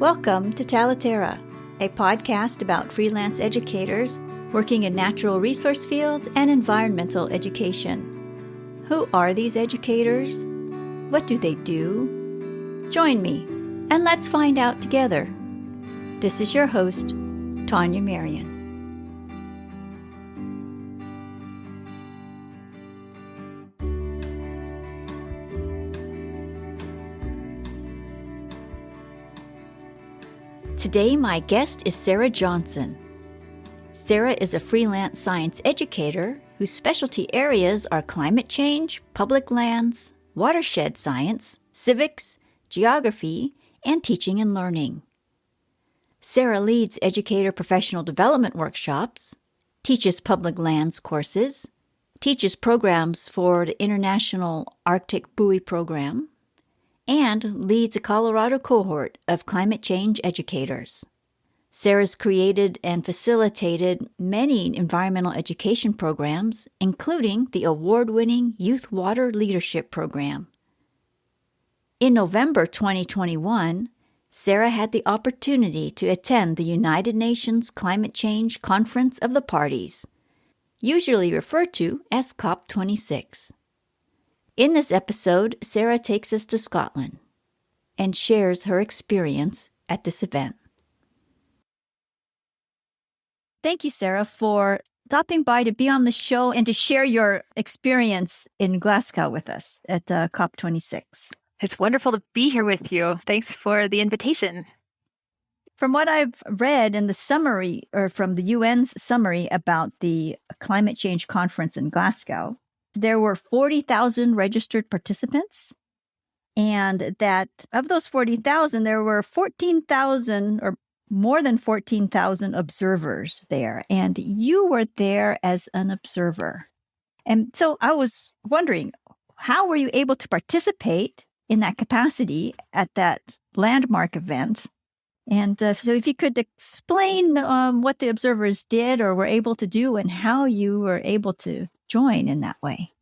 Welcome to Talaterra, a podcast about freelance educators working in natural resource fields and environmental education. Who are these educators? What do they do? Join me, and let's find out together. This is your host, Tania Marien. Today, my guest is Sarah Johnson. Sarah is a freelance science educator whose specialty areas are climate change, public lands, watershed science, civics, geography, and teaching and learning. Sarah leads educator professional development workshops, teaches public lands courses, teaches programs for the International Arctic Buoy Program, and leads a Colorado cohort of climate change educators. Sarah's created and facilitated many environmental education programs, including the award-winning Youth Water Leadership Program. In November 2021, Sarah had the opportunity to attend the United Nations Climate Change Conference of the Parties, usually referred to as COP26. In this episode, Sarah takes us to Scotland and shares her experience at this event. Thank you, Sarah, for stopping by to be on the show and to share your experience in Glasgow with us at COP26. It's wonderful to be here with you. Thanks for the invitation. From what I've read in the summary, or from the UN's summary about the climate change conference in Glasgow, there were 40,000 registered participants, and that of those 40,000, there were 14,000 or more than 14,000 observers there, and you were there as an observer. And so I was wondering, how were you able to participate in that capacity at that landmark event? And so if you could explain what the observers did or were able to do and how you were able to join in that way.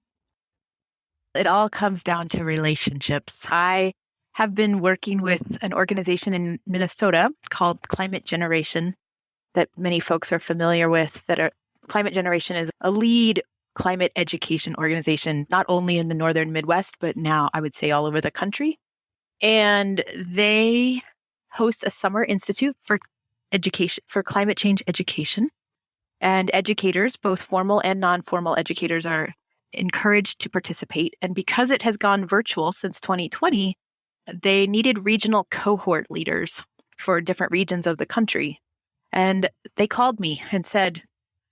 It all comes down to relationships. I have been working with an organization in Minnesota called Climate Generation that many folks are familiar with. Climate Generation is a lead climate education organization, not only in the northern Midwest, but now I would say all over the country. And they host a summer institute for education, for climate change education. And educators, both formal and non-formal educators, are encouraged to participate. And because it has gone virtual since 2020, they needed regional cohort leaders for different regions of the country. And they called me and said,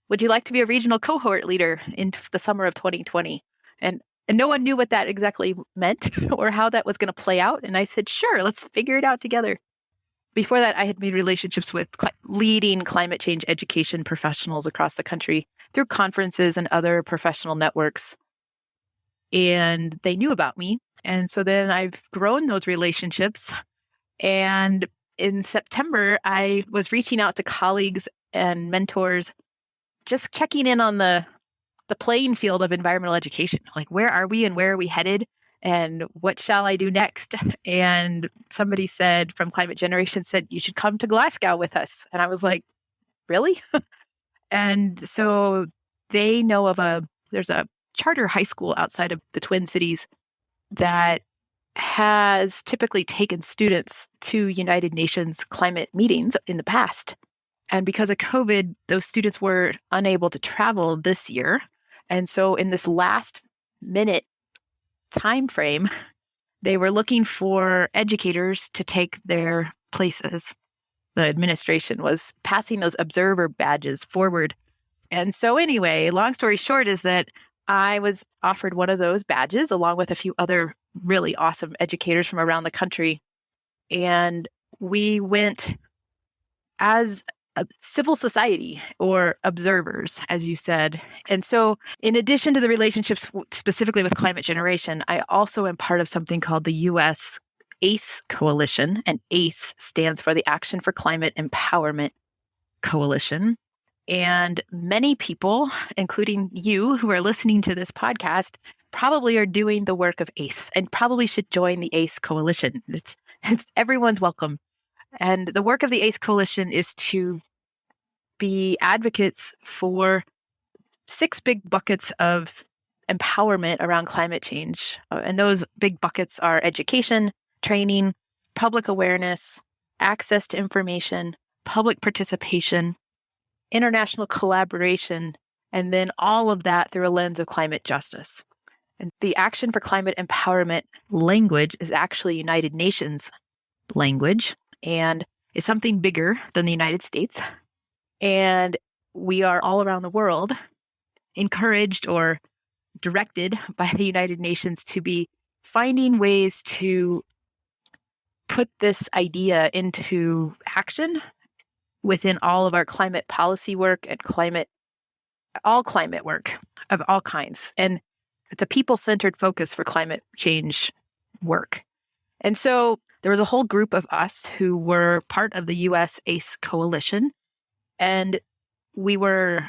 would you like to be a regional cohort leader in the summer of 2020? And no one knew what that exactly meant or how that was going to play out. And I said, sure, let's figure it out together. Before that, I had made relationships with leading climate change education professionals across the country through conferences and other professional networks. And they knew about me. And so then I've grown those relationships. And in September, I was reaching out to colleagues and mentors, just checking in on the playing field of environmental education. Like, where are we and where are we headed? And what shall I do next? And somebody said from Climate Generation said, you should come to Glasgow with us. And I was like, really? And so they know of there's a charter high school outside of the Twin Cities that has typically taken students to United Nations climate meetings in the past. And because of COVID, those students were unable to travel this year. And so in this last minute time frame, they were looking for educators to take their places. The administration was passing those observer badges forward. And so anyway, long story short is that I was offered one of those badges along with a few other really awesome educators from around the country. And we went as a civil society or observers, as you said. And so in addition to the relationships specifically with Climate Generation, I also am part of something called the U.S. ACE Coalition. And ACE stands for the Action for Climate Empowerment Coalition. And many people, including you who are listening to this podcast, probably are doing the work of ACE and probably should join the ACE Coalition. It's everyone's welcome. And the work of the ACE Coalition is to be advocates for 6 big buckets of empowerment around climate change. And those big buckets are education, training, public awareness, access to information, public participation, international collaboration, and then all of that through a lens of climate justice. And the Action for Climate Empowerment language is actually United Nations language, and it's something bigger than the United States. And we are all around the world encouraged or directed by the United Nations to be finding ways to put this idea into action within all of our climate policy work and all climate work of all kinds. And it's a people-centered focus for climate change work. And so there was a whole group of us who were part of the US ACE coalition, and we were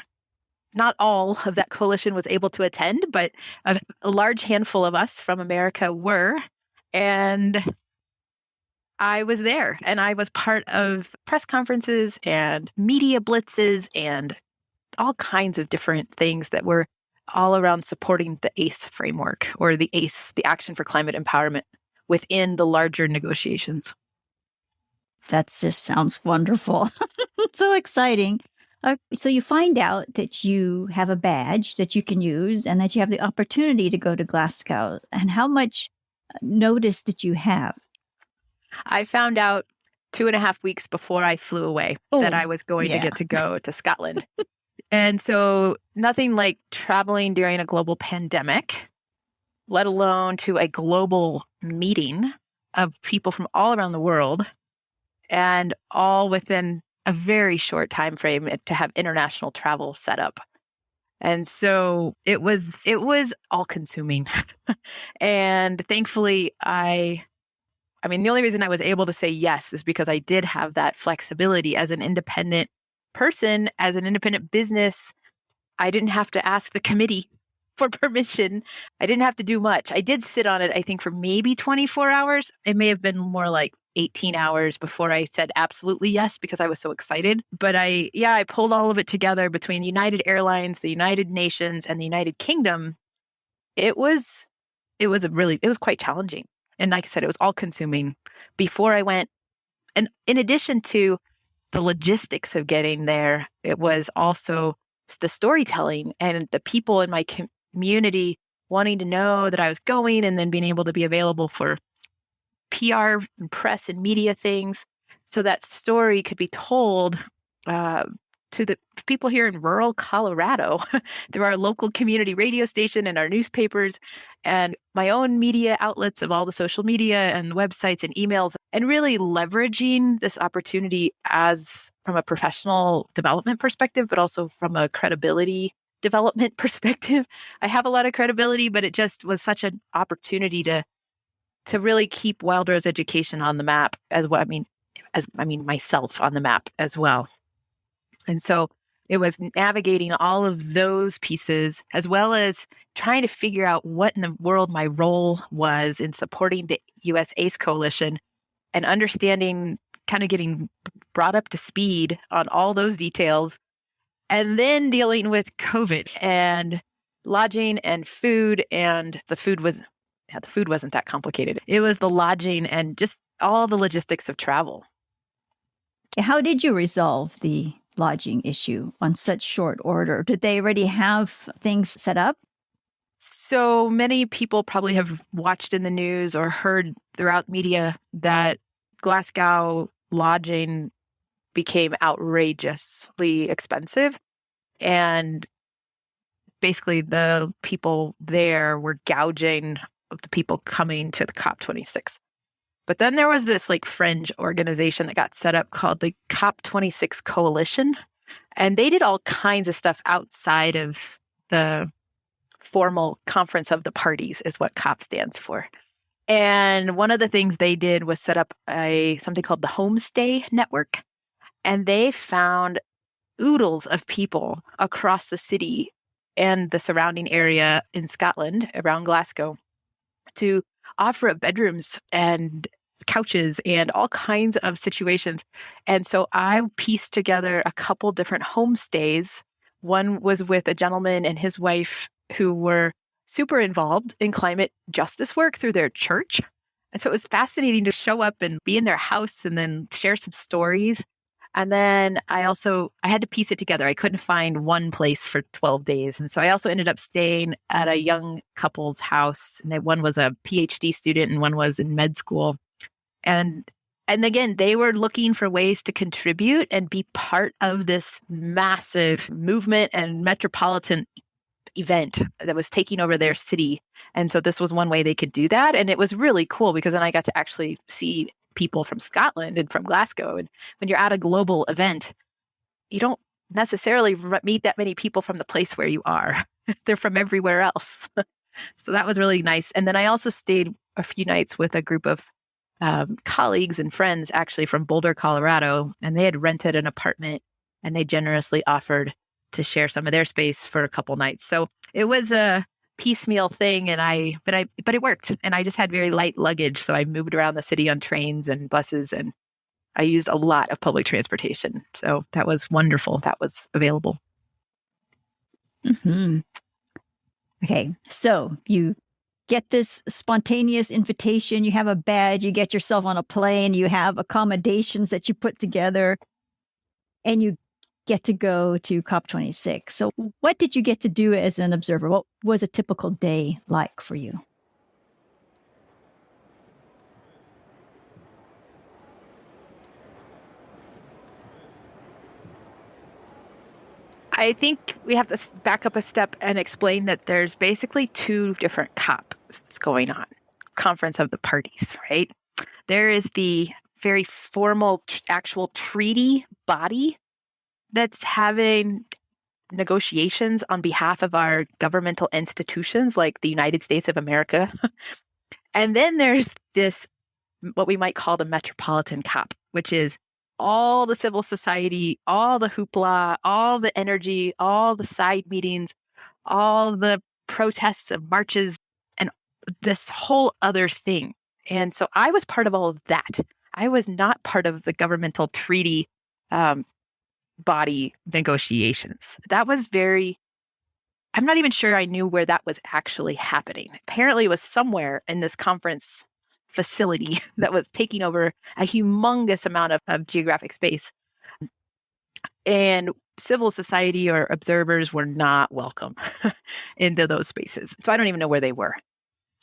not all of that coalition was able to attend, but a large handful of us from America were. And I was there, and I was part of press conferences and media blitzes and all kinds of different things that were all around supporting the ACE framework, or the ACE, the Action for Climate Empowerment, within the larger negotiations. That just sounds wonderful. So exciting. So you find out that you have a badge that you can use and that you have the opportunity to go to Glasgow. And how much notice did you have? I found out 2.5 weeks before I flew away that I was going to get to go to Scotland. And so nothing like traveling during a global pandemic, let alone to a global meeting of people from all around the world, and all within a very short time frame to have international travel set up. And so it was all consuming. And thankfully, the only reason I was able to say yes is because I did have that flexibility as an independent person, as an independent business. I didn't have to ask the committee for permission. I didn't have to do much. I did sit on it, I think, for maybe 24 hours. It may have been more like 18 hours before I said absolutely yes, because I was so excited. But I pulled all of it together between United Airlines, the United Nations, and the United Kingdom. It was quite challenging. And like I said, it was all consuming before I went. And in addition to the logistics of getting there, it was also the storytelling and the people in my community wanting to know that I was going, and then being able to be available for PR and press and media things, so that story could be told to the people here in rural Colorado through our local community radio station and our newspapers and my own media outlets of all the social media and websites and emails, and really leveraging this opportunity from a professional development perspective, but also from a credibility development perspective. I have a lot of credibility, but it just was such an opportunity to really keep Wild Rose education on the map myself on the map as well. And so it was navigating all of those pieces, as well as trying to figure out what in the world my role was in supporting the US ACE Coalition, and understanding, kind of getting brought up to speed on all those details, and then dealing with COVID and lodging and food. And the food wasn't that complicated. It was the lodging and just all the logistics of travel. How did you resolve the lodging issue on such short order? Did they already have things set up? So many people probably have watched in the news or heard throughout media that Glasgow lodging became outrageously expensive. And basically the people there were gouging the people coming to the COP26. But then there was this fringe organization that got set up called the COP26 Coalition. And they did all kinds of stuff outside of the formal conference of the parties, is what COP stands for. And one of the things they did was set up something called the Homestay Network. And they found oodles of people across the city and the surrounding area in Scotland around Glasgow to offer up bedrooms and couches and all kinds of situations. And so I pieced together a couple different homestays. One was with a gentleman and his wife who were super involved in climate justice work through their church. And so it was fascinating to show up and be in their house and then share some stories. And then I had to piece it together. I couldn't find one place for 12 days. And so I also ended up staying at a young couple's house. And one was a PhD student and one was in med school. And again, they were looking for ways to contribute and be part of this massive movement and metropolitan event that was taking over their city. And so this was one way they could do that. And it was really cool because then I got to actually see people from Scotland and from Glasgow. And when you're at a global event, you don't necessarily meet that many people from the place where you are. They're from everywhere else. So that was really nice. And then I also stayed a few nights with a group of colleagues and friends actually from Boulder, Colorado, and they had rented an apartment and they generously offered to share some of their space for a couple nights. So it was a piecemeal thing, but it worked. And I just had very light luggage, so I moved around the city on trains and buses, and I used a lot of public transportation. So that was wonderful. That was available. Mm-hmm. Okay, so you get this spontaneous invitation, you have a badge, you get yourself on a plane, you have accommodations that you put together, and you get to go to COP26. So what did you get to do as an observer? What was a typical day like for you? I think we have to back up a step and explain that there's basically two different COPs going on. Conference of the Parties, right? There is the very formal actual treaty body that's having negotiations on behalf of our governmental institutions like the United States of America. And then there's this, what we might call the Metropolitan COP, which is all the civil society, all the hoopla, all the energy, all the side meetings, all the protests and marches, and this whole other thing. And so I was part of all of that. I was not part of the governmental treaty body negotiations. That was I'm not even sure I knew where that was actually happening. Apparently it was somewhere in this conference facility that was taking over a humongous amount of geographic space. And civil society or observers were not welcome into those spaces. So I don't even know where they were.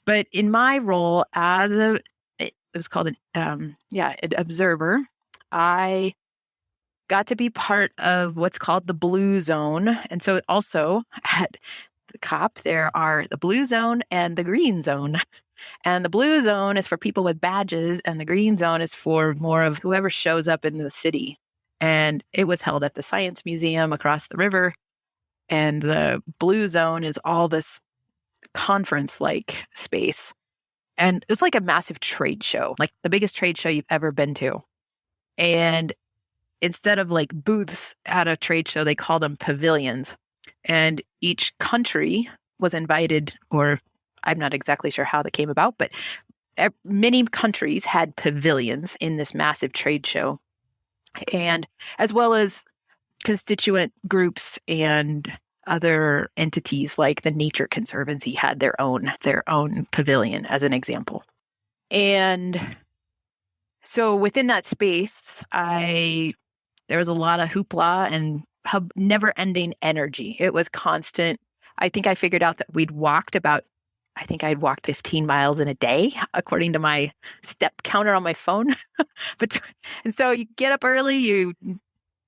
But in my role as it was called an observer, I got to be part of what's called the Blue Zone. And so also at the COP, there are the Blue Zone and the Green Zone. And the Blue Zone is for people with badges, and the Green Zone is for more of whoever shows up in the city. And it was held at the Science Museum across the river. And the Blue Zone is all this conference-like space. And it's like a massive trade show, like the biggest trade show you've ever been to. And instead of like booths at a trade show, they called them pavilions. And each country was invited, or I'm not exactly sure how that came about, but many countries had pavilions in this massive trade show. And as well as constituent groups and other entities like the Nature Conservancy had their own pavilion, as an example. And so within that space, there was a lot of hoopla and never-ending energy. It was constant. I think I figured out that I'd walked 15 miles in a day, according to my step counter on my phone. And so you get up early,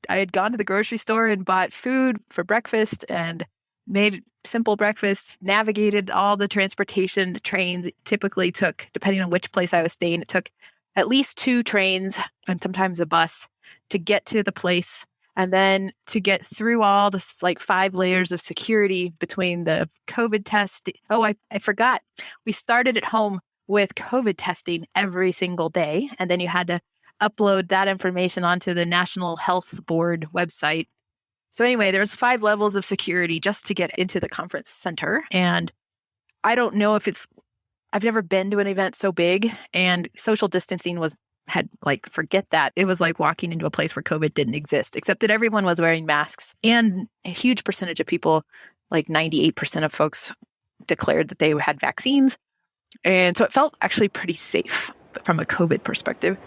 I had gone to the grocery store and bought food for breakfast and made simple breakfast, navigated all the transportation. The trains typically took, depending on which place I was staying, it took at least 2 trains and sometimes a bus to get to the place. And then to get through all this, like 5 layers of security between the COVID test. Oh, I forgot. We started at home with COVID testing every single day. And then you had to upload that information onto the National Health Board website. So anyway, there's 5 levels of security just to get into the conference center. And I don't know if it's I've never been to an event so big, and social distancing forget that. It was like walking into a place where COVID didn't exist, except that everyone was wearing masks. And a huge percentage of people, like 98% of folks, declared that they had vaccines. And so it felt actually pretty safe from a COVID perspective.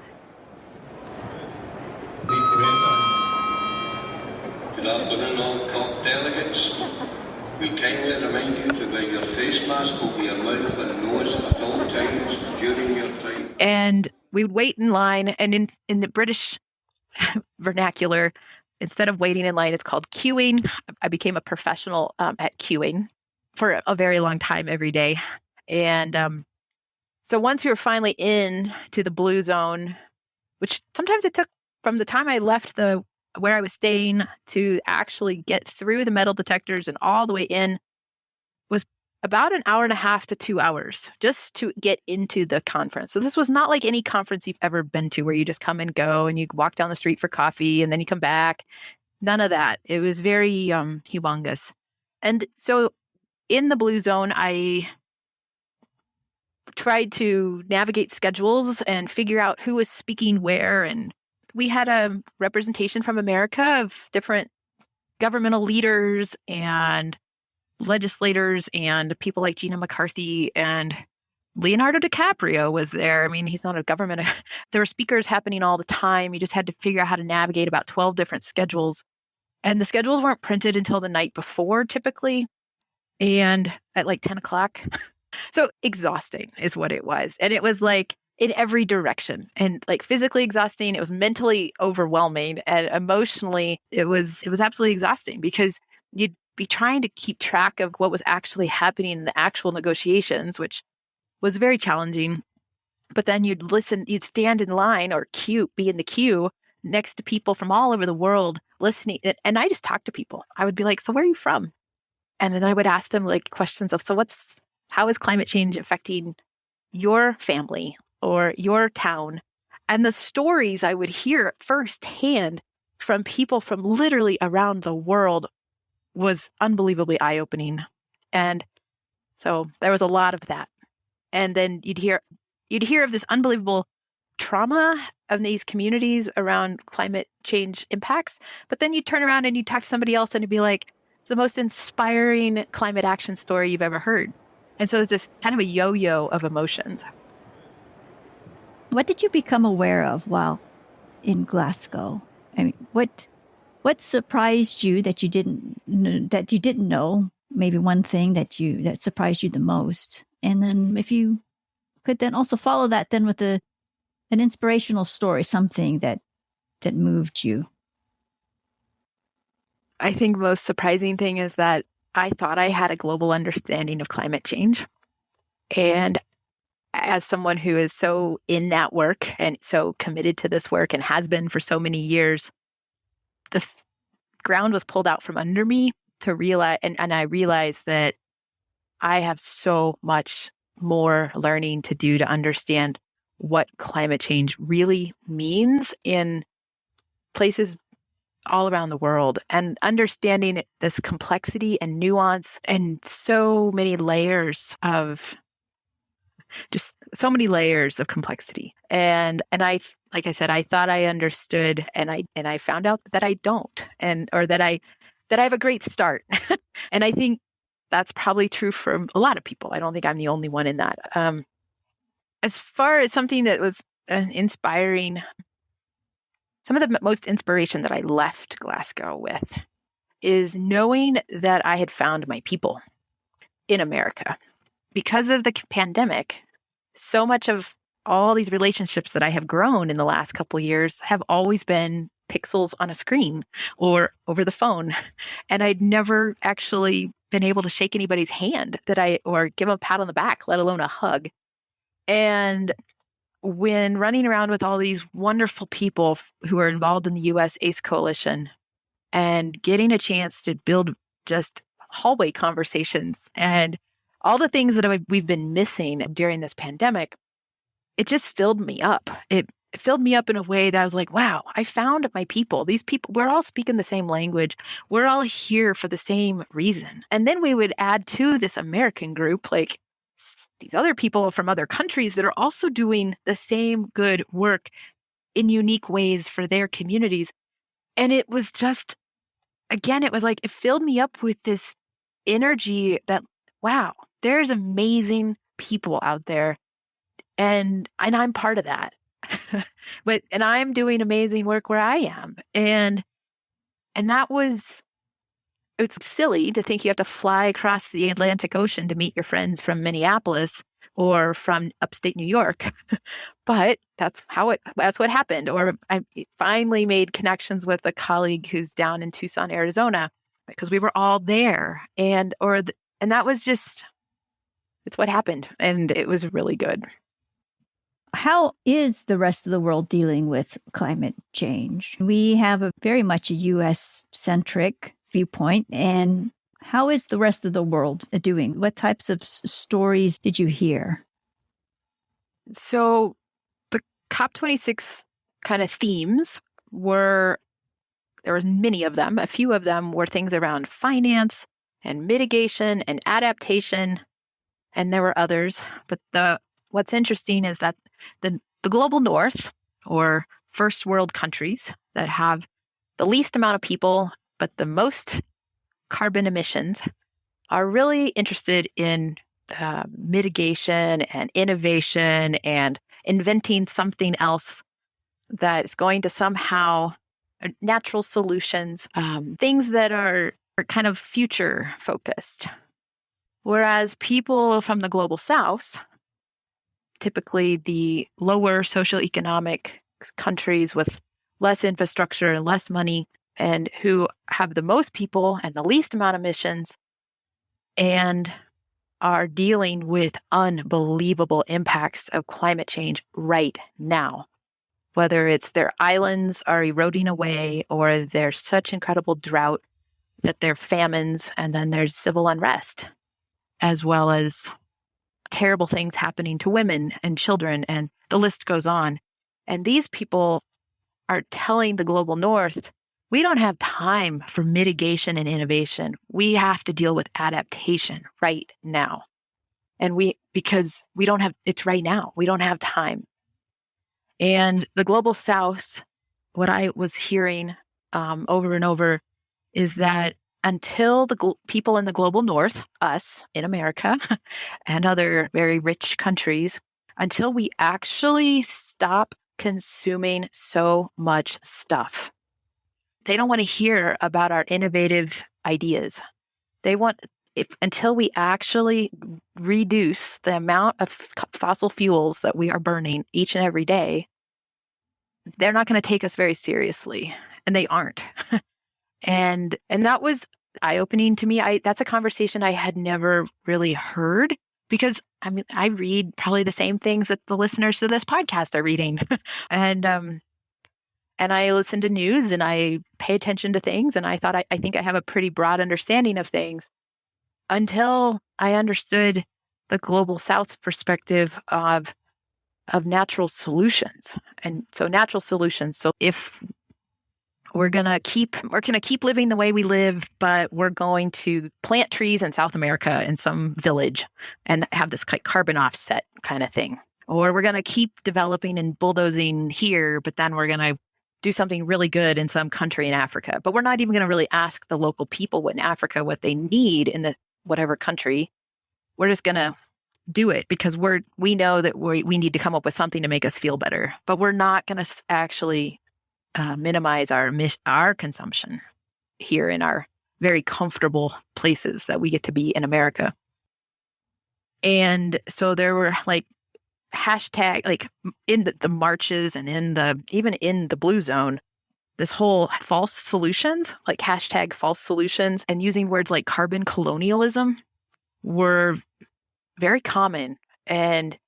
Good afternoon, all COP delegates. We kindly remind you to wear your face mask over your mouth and nose at all times during your time. And we would wait in line, and in the British vernacular, instead of waiting in line, it's called queuing. I became a professional at queuing for a very long time every day. And so once we were finally in to the blue zone, which sometimes it took from the time I left where I was staying to actually get through the metal detectors and all the way in, was about an hour and a half to 2 hours just to get into the conference. So this was not like any conference you've ever been to where you just come and go and you walk down the street for coffee and then you come back. None of that. It was very humongous. And so in the blue zone, I tried to navigate schedules and figure out who was speaking where. And we had a representation from America of different governmental leaders and legislators and people like Gina McCarthy, and Leonardo DiCaprio was there. I mean, he's not a government. There were speakers happening all the time. You just had to figure out how to navigate about 12 different schedules. And the schedules weren't printed until the night before typically, and at like 10 o'clock. So exhausting is what it was. And it was like in every direction, and like physically exhausting. It was mentally overwhelming, and emotionally it was absolutely exhausting because you'd be trying to keep track of what was actually happening in the actual negotiations, which was very challenging. But then you'd stand in line or be in the queue next to people from all over the world listening. And I just talked to people. I would be like, so where are you from? And then I would ask them like questions of, how is climate change affecting your family or your town? And the stories I would hear firsthand from people from literally around the world was unbelievably eye-opening. And so there was a lot of that. And then you'd hear of this unbelievable trauma of these communities around climate change impacts. But then you turn around and you talk to somebody else and it'd be like, it's the most inspiring climate action story you've ever heard. And so it's this kind of a yo-yo of emotions. What did you become aware of while in Glasgow? I mean, what surprised you that you didn't know? Maybe one thing that surprised you the most, and then if you could then also follow that then with an inspirational story, something that moved you. I think most surprising thing is that I thought I had a global understanding of climate change. And as someone who is so in that work and so committed to this work and has been for so many years, the ground was pulled out from under me to realize, and I realized that I have so much more learning to do to understand what climate change really means in places all around the world, and understanding this complexity and nuance and so many layers of complexity. And I, like I said, I thought I understood, and I found out that I don't, or that I have a great start. And I think that's probably true for a lot of people. I don't think I'm the only one in that. As far as something that was inspiring, some of the most inspiration that I left Glasgow with is knowing that I had found my people in America. Because of the pandemic, so much of all these relationships that I have grown in the last couple of years have always been pixels on a screen or over the phone. And I'd never actually been able to shake anybody's hand or give them a pat on the back, let alone a hug. And when running around with all these wonderful people who are involved in the U.S. ACE Coalition and getting a chance to build just hallway conversations and all the things that we've been missing during this pandemic, it just filled me up. It filled me up in a way that I was like, wow, I found my people. These people, we're all speaking the same language. We're all here for the same reason. And then we would add to this American group, like these other people from other countries that are also doing the same good work in unique ways for their communities. And it was just, again, it was like, it filled me up with this energy that, wow, there's amazing people out there. And I'm part of that. And I'm doing amazing work where I am. And that was, it's silly to think you have to fly across the Atlantic Ocean to meet your friends from Minneapolis or from upstate New York. But that's what happened. Or I finally made connections with a colleague who's down in Tucson, Arizona, because we were all there. And that was just, it's what happened. And it was really good. How is the rest of the world dealing with climate change? We have very much a U.S.-centric viewpoint. And how is the rest of the world doing? What types of stories did you hear? So the COP26 kind of themes there were many of them. A few of them were things around finance and mitigation and adaptation. And there were others. But what's interesting is that the global north, or first world countries that have the least amount of people, but the most carbon emissions, are really interested in mitigation and innovation and inventing something else that's going to somehow, natural solutions, things that are kind of future focused. Whereas people from the global south, typically the lower socioeconomic countries with less infrastructure and less money, and who have the most people and the least amount of emissions, and are dealing with unbelievable impacts of climate change right now. Whether it's their islands are eroding away, or there's such incredible drought that there are famines, and then there's civil unrest, as well as terrible things happening to women and children, and the list goes on. And these people are telling the global north, we don't have time for mitigation and innovation. We have to deal with adaptation right now. Because we don't have, it's right now. We don't have time. And the global south, what I was hearing over and over, is that until the people in the global north, us in America and other very rich countries, until we actually stop consuming so much stuff, they don't want to hear about our innovative ideas. Until we actually reduce the amount of fossil fuels that we are burning each and every day, they're not going to take us very seriously, and they aren't. And that was eye-opening to me. That's a conversation I had never really heard, because I read probably the same things that the listeners to this podcast are reading. And I listen to news and I pay attention to things, and I thought I think I have a pretty broad understanding of things, until I understood the global South's perspective of natural solutions. And so natural solutions. So if we're going to keep living the way we live, but we're going to plant trees in South America in some village and have this carbon offset kind of thing. Or we're going to keep developing and bulldozing here, but then we're going to do something really good in some country in Africa. But we're not even going to really ask the local people in Africa what they need in the whatever country. We're just going to do it because we know that we need to come up with something to make us feel better. But we're not going to actually minimize our consumption here in our very comfortable places that we get to be in America. And so there were hashtag in the marches and even in the blue zone, this whole false solutions, hashtag false solutions, and using words like carbon colonialism were very common. And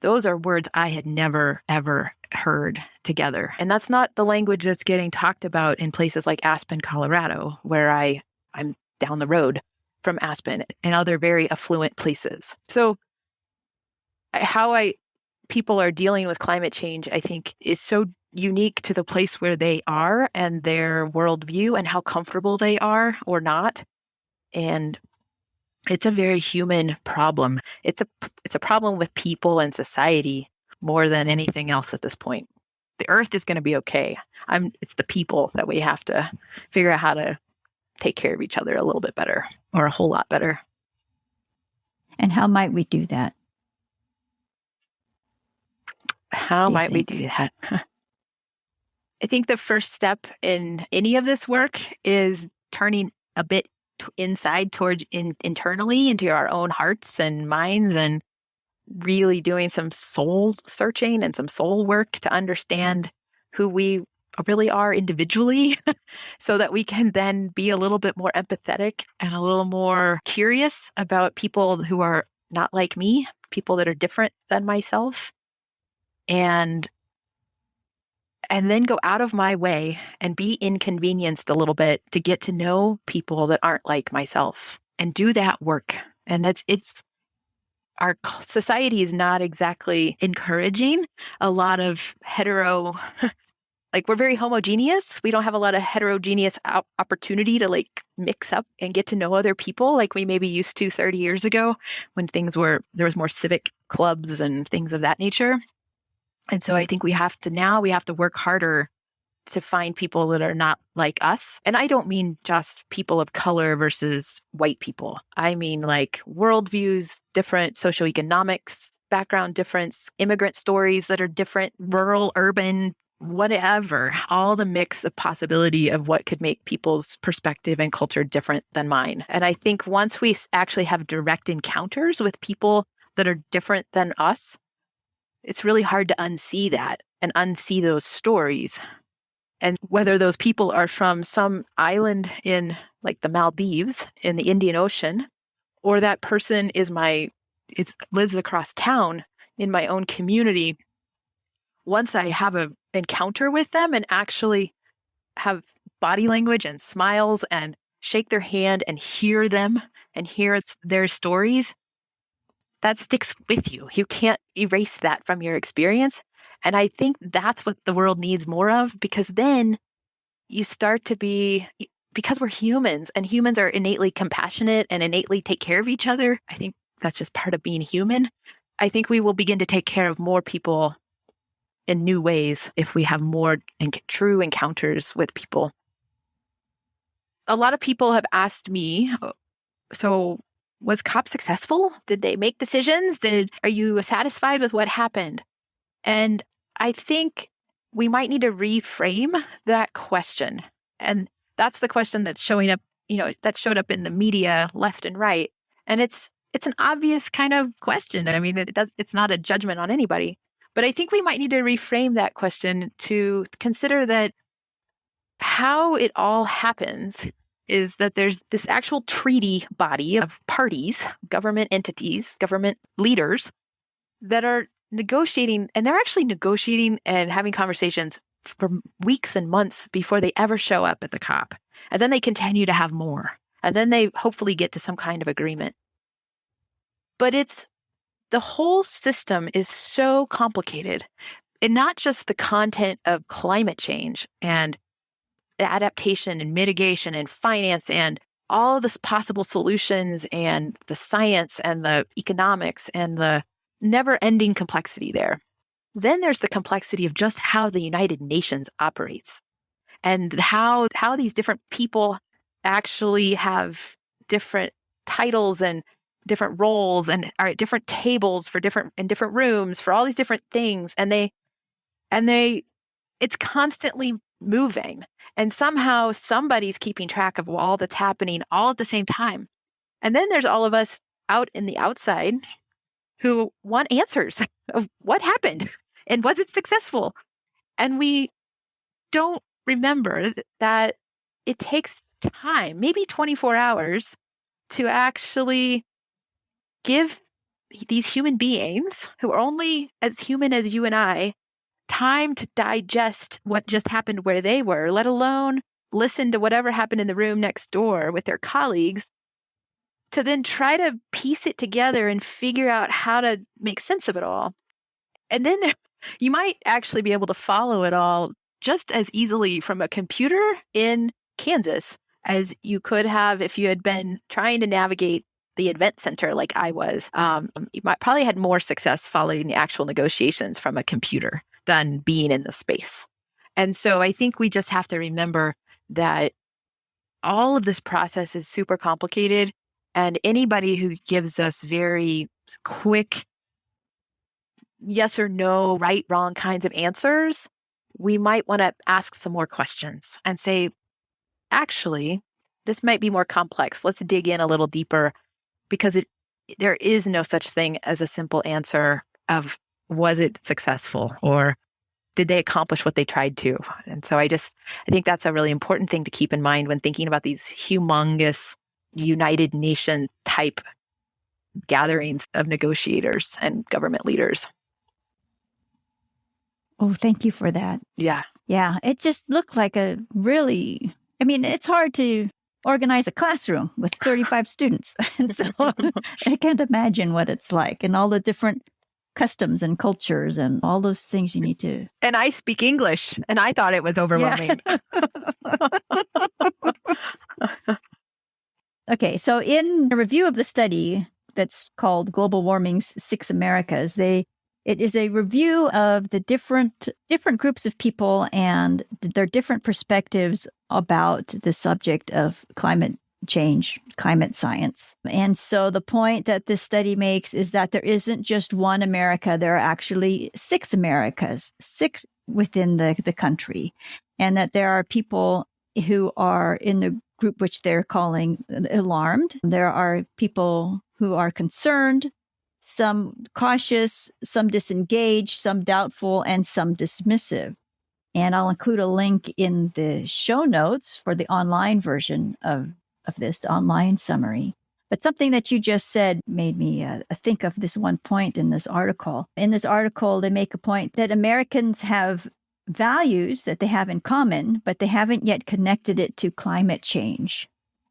those are words I had never, ever heard together. And that's not the language that's getting talked about in places like Aspen, Colorado, where I'm down the road from Aspen, and other very affluent places. So how people are dealing with climate change, I think, is so unique to the place where they are and their worldview and how comfortable they are or not. And It's a very human problem. It's a problem with people and society more than anything else at this point. The earth is going to be okay. It's the people that we have to figure out how to take care of each other a little bit better, or a whole lot better. And how might we do that? How might we do that? I think the first step in any of this work is turning a bit inside towards internally into our own hearts and minds, and really doing some soul searching and some soul work to understand who we really are individually so that we can then be a little bit more empathetic and a little more curious about people who are not like me, people that are different than myself, and then go out of my way and be inconvenienced a little bit to get to know people that aren't like myself and do that work. And our society is not exactly encouraging a lot of like we're very homogeneous. We don't have a lot of heterogeneous opportunity to like mix up and get to know other people like we maybe used to 30 years ago when there was more civic clubs and things of that nature. And so I think we have to work harder to find people that are not like us. And I don't mean just people of color versus white people. I mean like worldviews, different socioeconomics, background difference, immigrant stories that are different, rural, urban, whatever, all the mix of possibility of what could make people's perspective and culture different than mine. And I think once we actually have direct encounters with people that are different than us, it's really hard to unsee that and unsee those stories. And whether those people are from some island in like the Maldives in the Indian Ocean, or that person lives across town in my own community, once I have an encounter with them and actually have body language and smiles and shake their hand and hear them and hear their stories, that sticks with you. You can't erase that from your experience. And I think that's what the world needs more of, because then you start to because we're humans and humans are innately compassionate and innately take care of each other. I think that's just part of being human. I think we will begin to take care of more people in new ways if we have more true encounters with people. A lot of people have asked me, so was COP successful? Did they make decisions? Are you satisfied with what happened? And I think we might need to reframe that question. And that's the question that's showing up, that showed up in the media left and right. And it's an obvious kind of question. I mean, it's not a judgment on anybody. But I think we might need to reframe that question to consider that how it all happens is that there's this actual treaty body of parties, government entities, government leaders that are negotiating, and they're actually negotiating and having conversations for weeks and months before they ever show up at the COP. And then they continue to have more. And then they hopefully get to some kind of agreement. But the whole system is so complicated, and not just the content of climate change and adaptation and mitigation and finance and all this possible solutions and the science and the economics and the never-ending complexity there. Then there's the complexity of just how the United Nations operates and how these different people actually have different titles and different roles and are at different tables in different rooms for all these different things. And it's constantly moving. And somehow somebody's keeping track of all that's happening all at the same time. And then there's all of us out in the outside who want answers of what happened and was it successful? And we don't remember that it takes time, maybe 24 hours, to actually give these human beings who are only as human as you and I time to digest what just happened where they were, let alone listen to whatever happened in the room next door with their colleagues, to then try to piece it together and figure out how to make sense of it all. And then you might actually be able to follow it all just as easily from a computer in Kansas as you could have if you had been trying to navigate the event center like I was, you might probably had more success following the actual negotiations from a computer than being in the space. And so I think we just have to remember that all of this process is super complicated, and anybody who gives us very quick yes or no, right, wrong kinds of answers, we might want to ask some more questions and say, actually, this might be more complex. Let's dig in a little deeper, because there is no such thing as a simple answer of was it successful or did they accomplish what they tried to? And so I think that's a really important thing to keep in mind when thinking about these humongous United Nations type gatherings of negotiators and government leaders. Oh, thank you for that. Yeah. Yeah. It just looked like it's hard to organize a classroom with 35 students. And so I can't imagine what it's like and all the different customs and cultures and all those things you need to. And I speak English, and I thought it was overwhelming. Yeah. Okay. So in a review of the study that's called Global Warming's Six Americas, it is a review of the different groups of people and their different perspectives about the subject of climate change, climate science. And so the point that this study makes is that there isn't just one America. There are actually six Americas, six within the country, and that there are people who are in the group which they're calling alarmed. There are people who are concerned, some cautious, some disengaged, some doubtful, and some dismissive. And I'll include a link in the show notes for the online version of this, the online summary. But something that you just said made me think of this one point in this article. In this article, they make a point that Americans have values that they have in common, but they haven't yet connected it to climate change.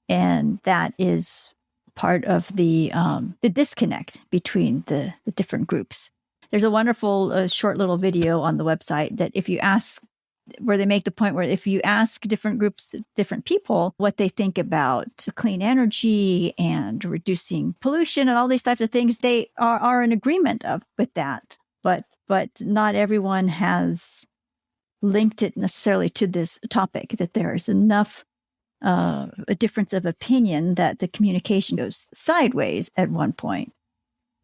And that is part of the disconnect between the different groups. There's a wonderful short little video on the website that where they make the point where if you ask different groups, different people, what they think about clean energy and reducing pollution and all these types of things, they are in agreement with that. But not everyone has linked it necessarily to this topic, that there is enough a difference of opinion that the communication goes sideways at one point.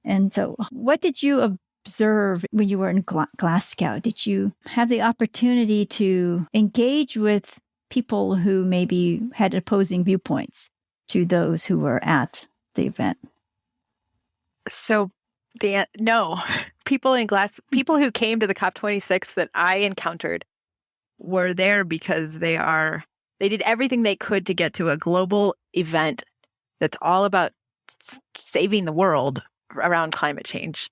And so what did you observe when you were in Glasgow? Did you have the opportunity to engage with people who maybe had opposing viewpoints to those who were at the event? So no, people who came to the COP26 that I encountered were there because they did everything they could to get to a global event that's all about saving the world around climate change.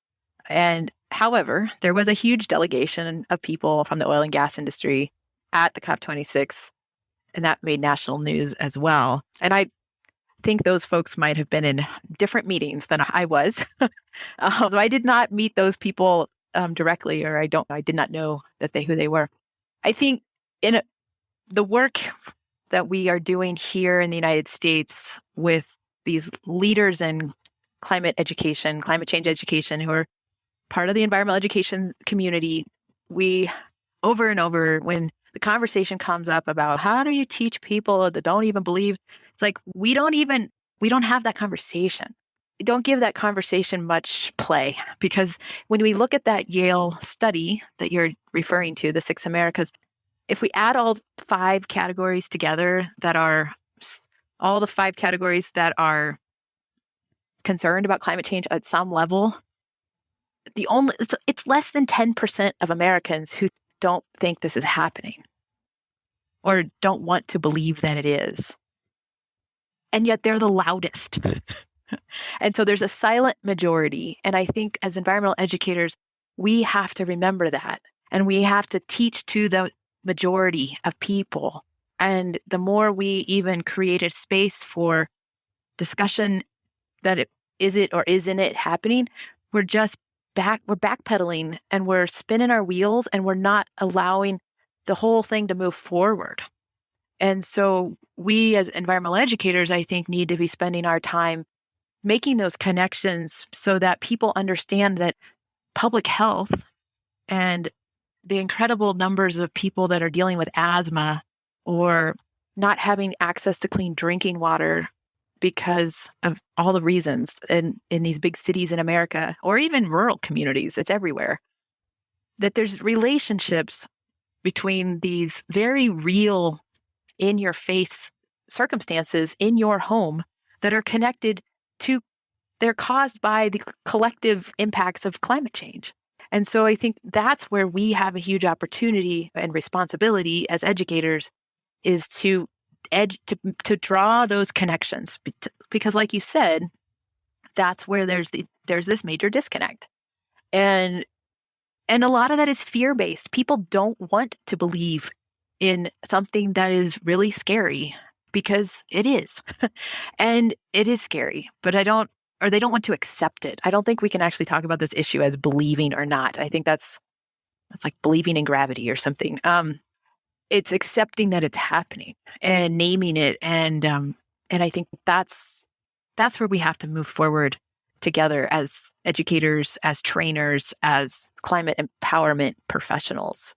And however, there was a huge delegation of people from the oil and gas industry at the COP26, and that made national news as well. And I think those folks might have been in different meetings than I was. So I did not meet those people directly, or I did not know who they were. I think in the work that we are doing here in the United States with these leaders in climate change education, who are part of the environmental education community, we over and over, when the conversation comes up about how do you teach people that don't even believe, it's like we don't have that conversation. We don't give that conversation much play, because when we look at that Yale study that you're referring to, the Six Americas, if we add all 5 categories together, all the 5 categories that are concerned about climate change at some level, it's less than 10% of Americans who don't think this is happening or don't want to believe that it is. And yet they're the loudest. And so there's a silent majority. And I think as environmental educators, we have to remember that. And we have to teach to the majority of people. And the more we even create a space for discussion that is it or isn't it happening, we're backpedaling and we're spinning our wheels, and we're not allowing the whole thing to move forward. And so we as environmental educators, I think, need to be spending our time making those connections so that people understand that public health and the incredible numbers of people that are dealing with asthma or not having access to clean drinking water because of all the reasons in these big cities in America or even rural communities, it's everywhere, that there's relationships between these very real, in-your-face circumstances in your home that are connected to, they're caused by the collective impacts of climate change. And so I think that's where we have a huge opportunity and responsibility as educators is to draw those connections. Because like you said, that's where there's this major disconnect. And a lot of that is fear-based. People don't want to believe in something that is really scary because it is. And it is scary, but they don't want to accept it. I don't think we can actually talk about this issue as believing or not. I think that's like believing in gravity or something. It's accepting that it's happening and naming it. And I think that's where we have to move forward together as educators, as trainers, as climate empowerment professionals.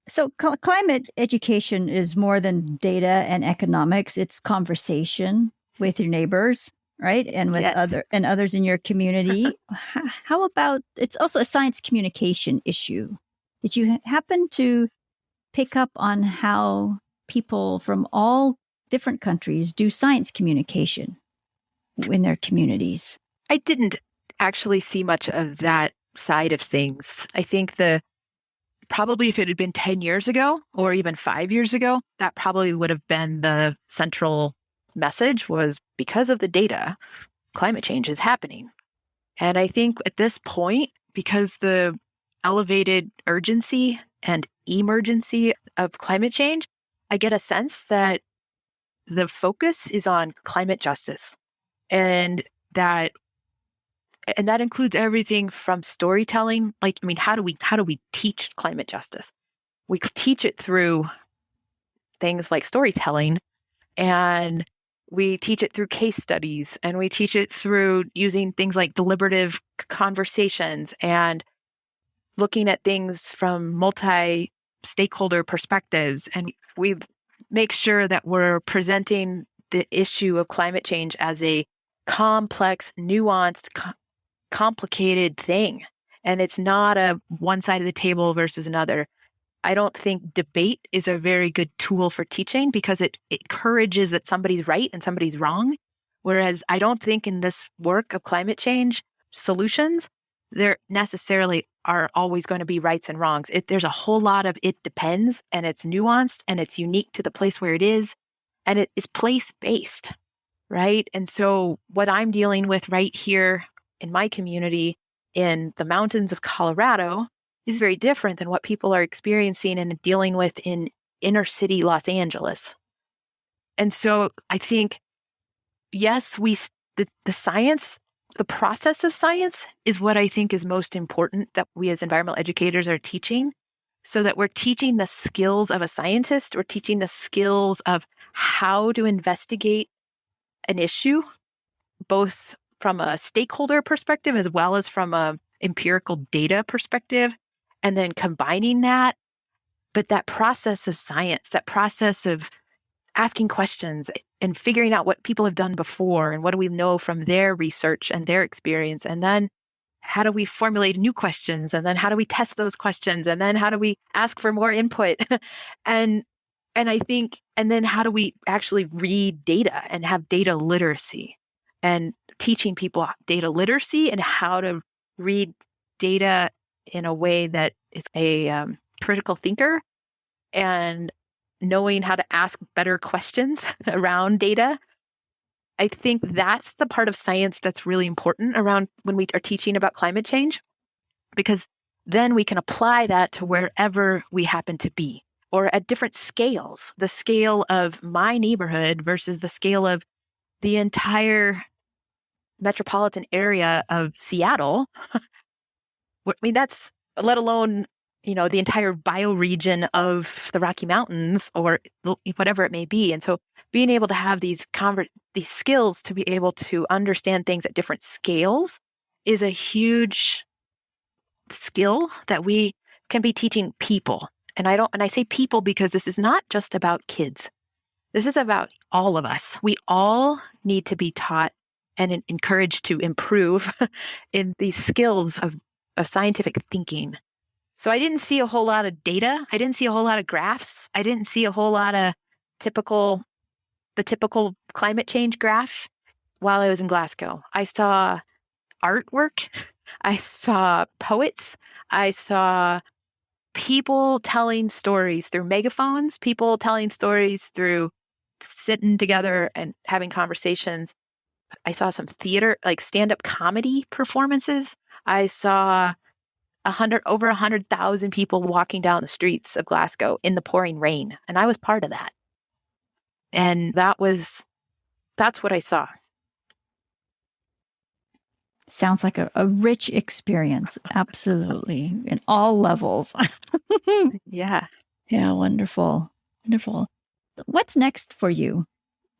So climate education is more than data and economics. It's conversation with your neighbors, right? And with others in your community. How about, it's also a science communication issue. Did you happen to pick up on how people from all different countries do science communication in their communities? I didn't actually see much of that side of things. I think probably if it had been 10 years ago or even 5 years ago, that probably would have been the central message, was because of the data, climate change is happening. And I think at this point, because the elevated urgency and emergency of climate change, I get a sense that the focus is on climate justice. And that includes everything from storytelling. How do we teach climate justice? We teach it through things like storytelling, and we teach it through case studies, and we teach it through using things like deliberative conversations and looking at things from multi-stakeholder perspectives. And we make sure that we're presenting the issue of climate change as a complex, nuanced, complicated thing. And it's not a one side of the table versus another. I don't think debate is a very good tool for teaching because it encourages that somebody's right and somebody's wrong. Whereas I don't think in this work of climate change solutions, there necessarily are always going to be rights and wrongs. There's a whole lot of it depends, and it's nuanced, and it's unique to the place where it is, and it is place-based, right? And so what I'm dealing with right here in my community in the mountains of Colorado is very different than what people are experiencing and dealing with in inner city Los Angeles. And so I think, yes, the science, the process of science is what I think is most important that we as environmental educators are teaching, so that we're teaching the skills of a scientist, we're teaching the skills of how to investigate an issue, both from a stakeholder perspective as well as from a empirical data perspective, and then combining that. But that process of science, that process of asking questions and figuring out what people have done before and what do we know from their research and their experience, and then how do we formulate new questions, and then how do we test those questions, and then how do we ask for more input and I think, and then how do we actually read data and have data literacy, and teaching people data literacy and how to read data in a way that is a critical thinker, and knowing how to ask better questions around data. I think that's the part of science that's really important around when we are teaching about climate change, because then we can apply that to wherever we happen to be, or at different scales, the scale of my neighborhood versus the scale of the entire metropolitan area of Seattle. I mean, that's, let alone the entire bioregion of the Rocky Mountains or whatever it may be. And so being able to have these skills to be able to understand things at different scales is a huge skill that we can be teaching people. And I say people because this is not just about kids. This is about all of us. We all need to be taught and encouraged to improve in these skills of scientific thinking. So I didn't see a whole lot of data. I didn't see a whole lot of graphs. I didn't see a whole lot of the typical climate change graph while I was in Glasgow. I saw artwork. I saw poets. I saw people telling stories through megaphones, people telling stories through sitting together and having conversations. I saw some theater, like stand-up comedy performances. I saw over 100,000 people walking down the streets of Glasgow in the pouring rain. And I was part of that. And that's what I saw. Sounds like a rich experience. Absolutely. In all levels. Yeah. Yeah. Wonderful. Wonderful. What's next for you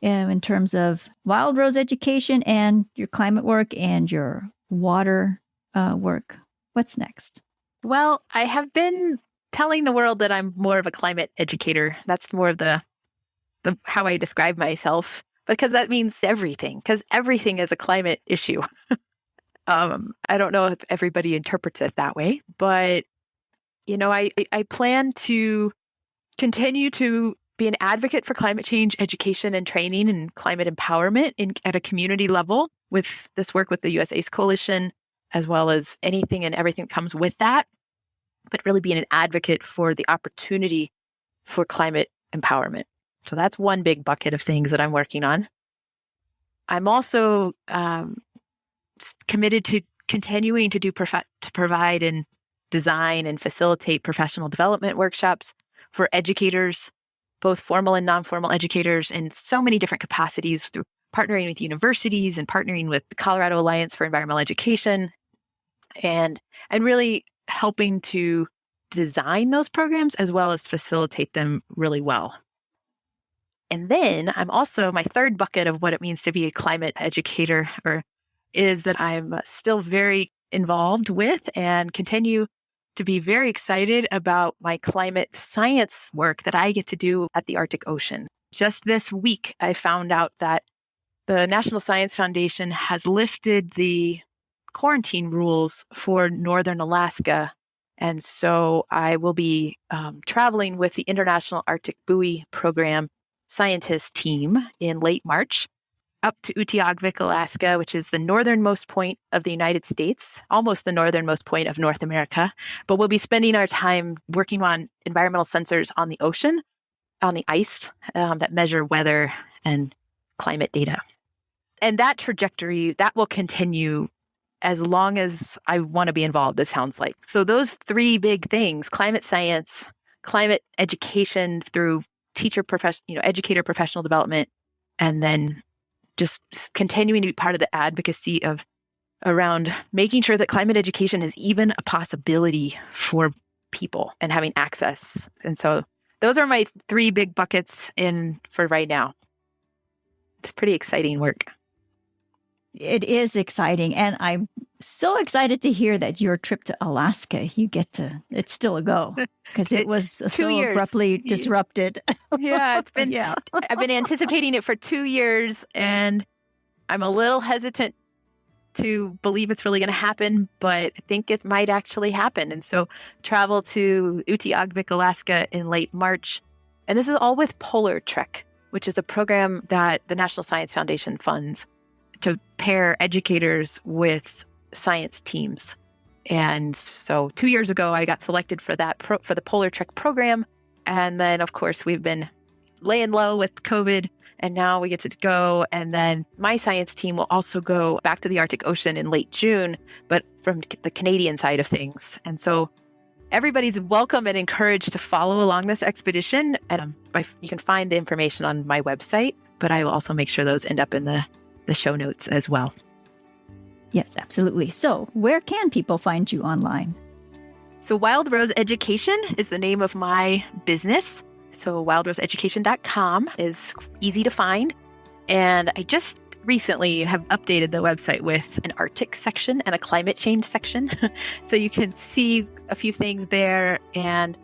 in terms of Wild Rose education and your climate work and your water work? What's next? Well, I have been telling the world that I'm more of a climate educator. That's more of the how I describe myself, because that means everything, because everything is a climate issue. I don't know if everybody interprets it that way, but I plan to continue to be an advocate for climate change education and training and climate empowerment at a community level with this work with the US ACE Coalition, as well as anything and everything that comes with that, but really being an advocate for the opportunity for climate empowerment. So that's one big bucket of things that I'm working on. I'm also committed to continuing to provide and design and facilitate professional development workshops for educators, both formal and non-formal educators, in so many different capacities through partnering with universities and partnering with the Colorado Alliance for Environmental Education, and really helping to design those programs as well as facilitate them really well. And then I'm also, my third bucket of what it means to be a climate educator is that I'm still very involved with and continue to be very excited about my climate science work that I get to do at the Arctic Ocean. Just this week, I found out that the National Science Foundation has lifted the quarantine rules for Northern Alaska. And so I will be traveling with the International Arctic Buoy Program scientist team in late March up to Utqiagvik, Alaska, which is the northernmost point of the United States, almost the northernmost point of North America. But we'll be spending our time working on environmental sensors on the ocean, on the ice that measure weather and climate data. And that trajectory, that will continue as long as I want to be involved, it sounds like. So those three big things, climate science, climate education through educator professional development, and then just continuing to be part of the advocacy around making sure that climate education is even a possibility for people and having access. And so those are my three big buckets for right now. It's pretty exciting work. It is exciting. And I'm so excited to hear that your trip to Alaska, it's still a go because it was so abruptly disrupted. Yeah, it's been, I've been anticipating it for 2 years and I'm a little hesitant to believe it's really going to happen, but I think it might actually happen. And so travel to Utqiagvik, Alaska in late March. And this is all with Polar Trek, which is a program that the National Science Foundation funds to pair educators with science teams. And so 2 years ago, I got selected for that for the Polar Trek program. And then, of course, we've been laying low with COVID, and now we get to go. And then my science team will also go back to the Arctic Ocean in late June, but from the Canadian side of things. And so everybody's welcome and encouraged to follow along this expedition. And you can find the information on my website, but I will also make sure those end up in the show notes as well. Yes, absolutely. So where can people find you online? So Wild Rose Education is the name of my business. So wildroseeducation.com is easy to find. And I just recently have updated the website with an Arctic section and a climate change section. So you can see a few things there and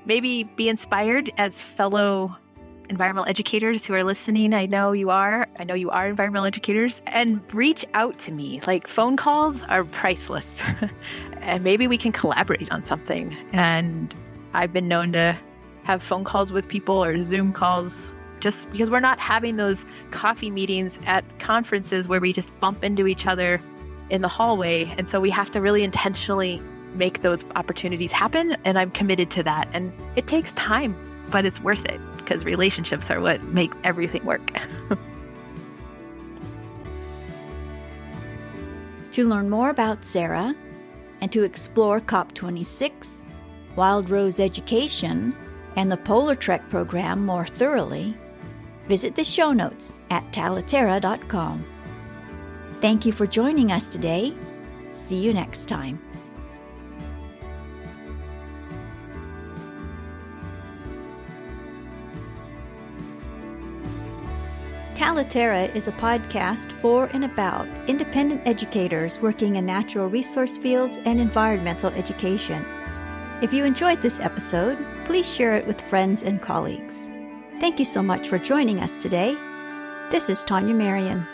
maybe be inspired as fellow environmental educators who are listening. I know you are environmental educators, and reach out to me. Like, phone calls are priceless. And maybe we can collaborate on something. And I've been known to have phone calls with people or Zoom calls, just because we're not having those coffee meetings at conferences where we just bump into each other in the hallway. And so we have to really intentionally make those opportunities happen. And I'm committed to that. And it takes time, but it's worth it, because relationships are what make everything work. To learn more about Sarah and to explore COP26, Wild Rose Education, and the Polar Trek program more thoroughly, visit the show notes at talaterra.com. Thank you for joining us today. See you next time. Talaterra is a podcast for and about independent educators working in natural resource fields and environmental education. If you enjoyed this episode, please share it with friends and colleagues. Thank you so much for joining us today. This is Tania Marien.